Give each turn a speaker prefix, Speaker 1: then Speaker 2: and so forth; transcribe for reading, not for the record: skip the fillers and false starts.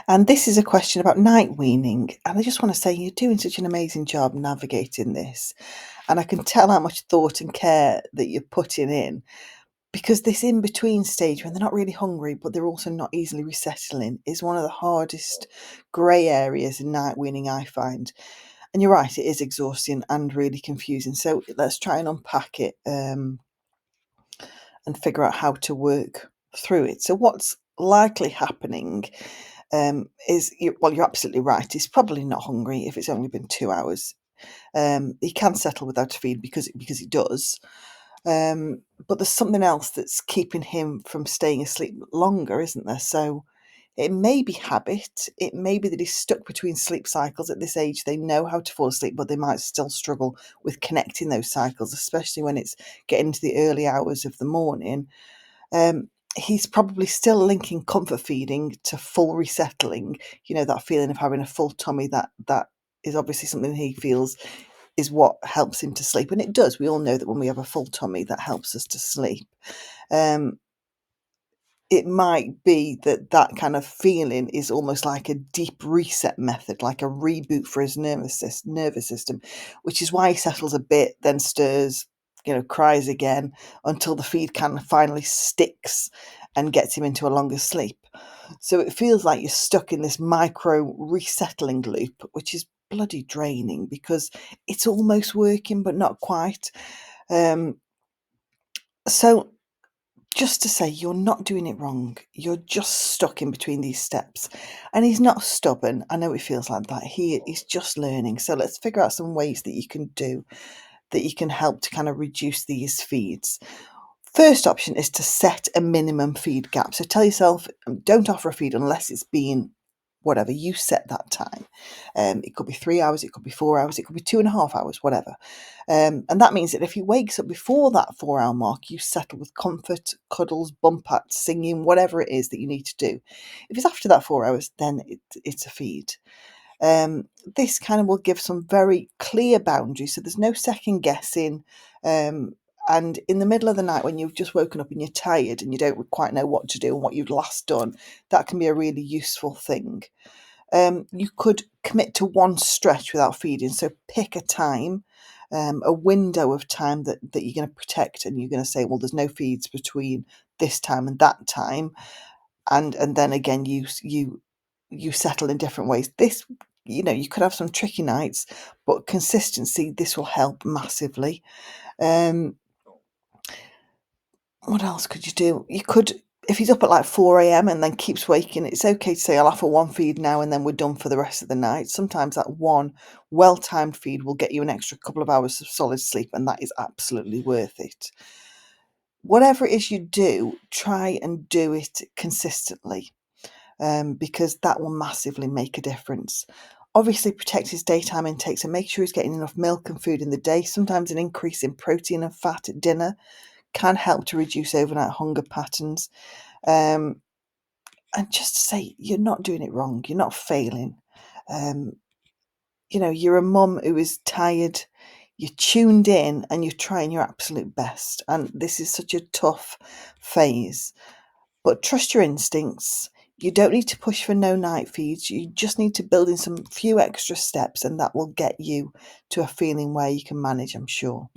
Speaker 1: And this is a question about night weaning. And I just want to say you're doing such an amazing job navigating this. And I can tell how much thought and care that you're putting in because this in between stage when they're not really hungry, but they're also not easily resettling is one of the hardest grey areas in night weaning, I find. And you're right, it is exhausting and really confusing. So let's try and unpack it and figure out how to work through it. So, what's likely happening well, you're absolutely right. He's probably not hungry if it's only been 2 hours. He can settle without a feed because he does. But there's something else that's keeping him from staying asleep longer, isn't there? So it may be habit. It may be that he's stuck between sleep cycles at this age. They know how to fall asleep, but they might still struggle with connecting those cycles, especially when it's getting into the early hours of the morning. He's probably still linking comfort feeding to full resettling. You know, that feeling of having a full tummy, that is obviously something he feels is what helps him to sleep. And it does. We all know that when we have a full tummy, that helps us to sleep. Um, it might be that that kind of feeling is almost like a deep reset method, like a reboot for his nervous system, which is why he settles a bit, then stirs, cries again until the feed can finally sticks and gets him into a longer sleep. So it feels like you're stuck in this micro resettling loop, which is bloody draining because it's almost working, but not quite. Um, so just to say you're not doing it wrong. You're just stuck in between these steps. And he's not stubborn. I know it feels like that. He's just learning. So let's figure out some ways that you can do that you can help to kind of reduce these feeds. First option is to set a minimum feed gap. So tell yourself, don't offer a feed unless it's been whatever you set that time. It could be 3 hours, it could be 4 hours, it could be 2.5 hours, whatever. And that means that if he wakes up before that 4 hour mark, you settle with comfort, cuddles, bump pats, singing, whatever it is that you need to do. If it's after that 4 hours, then it's a feed. This kind of will give some very clear boundaries, so there's no second guessing. And in the middle of the night when you've just woken up and you're tired and you don't quite know what to do and what you've last done, that can be a really useful thing. You could commit to one stretch without feeding, so pick a time, a window of time that you're going to protect, and you're going to say, well, there's no feeds between this time and that time, and then again you settle in different ways. This, you could have some tricky nights, but consistency, this will help massively. Um, what else could you do? You could, if he's up at like 4 a.m. and then keeps waking, it's okay to say, I'll offer one feed now and then we're done for the rest of the night. Sometimes that one well-timed feed will get you an extra couple of hours of solid sleep, and that is absolutely worth it. Whatever it is you do, try and do it consistently. Because that will massively make a difference. Obviously, protect his daytime intake, so make sure he's getting enough milk and food in the day. Sometimes an increase in protein and fat at dinner can help to reduce overnight hunger patterns. Um, and just to say, you're not doing it wrong. You're not failing. Um, you're a mum who is tired. You're tuned in and you're trying your absolute best. And this is such a tough phase. But trust your instincts. You don't need to push for no night feeds. You just need to build in some few extra steps, and that will get you to a feeling where you can manage, I'm sure.